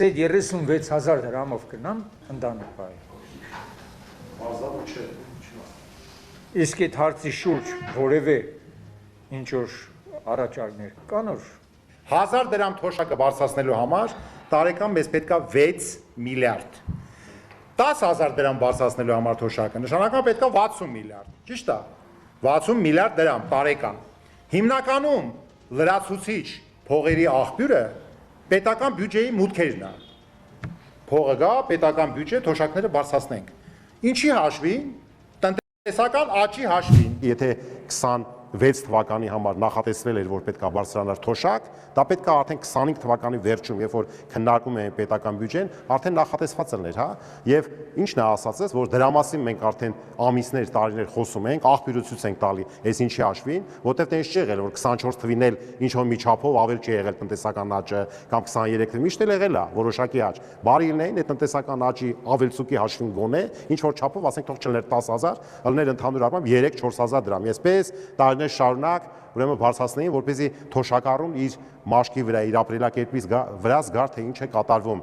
36,000 դրամով կնամ ընտանիք բայ։ Ազատ չէ։ Իսկ այդ հարցի շուրջ որևէ ինչ որ առաջարկներ կան որ 1000 դրամ թոշակը բարձրացնելու համար տարեկան մեզ պետքա 6 միլիարդ։ 10000 դրամ բարձրացնելու համար թոշակը նշանակական պետքա 60 միլիարդ։ Ճիշտ է։ 60 միլիարդ դրամ տարեկան։ Հիմնականում լրացուցիչ փողերի աղբյուրը պետական բյուջեի մուտքերն է։ Փողը գա, պետական բյուջե թոշակները բարձրացնենք։ Ինչի հաշվին։ Տնտեսական աճի հաշվին։ Եթե 26 թվականի համար նախատեսվել էր, որ պետք է բարձրանար թոշակ, դա պետք է արդեն 25 թվականի վերջում, երբ որ քննարկում էին պետական բյուջեն, արդեն նախատեսված էր, հա, եւ ինչն է ասածս, որ դրա մասին մենք արդեն ամիսներ, տարիներ խոսում ենք, աղբյուրացույց ենք տալի, այս ինչի հաշվին, որտեղ տենց չի եղել, որ 24 թվին էլ ինչ որ միջափով ավել չի եղել տնտեսական աճը, կամ 23 թվին միշտ էլ եղել է որոշակի աճ։ Բարի լինեին այդ տնտեսական աճի ավելցուկի հաշվին գոնե, ինչ որ չափով, ասենք թող չլներ 10000, ըլներ ընդհանուր առմամբ 3-4000 դրամ։ Այսպես տարիներ շարունակ ուրեմն բարձրացնեին, որպեսզի թոշակառուն իր մաշկի վրա, իր ապրելակերպի վրա զգար, թե ինչ է կատարվում։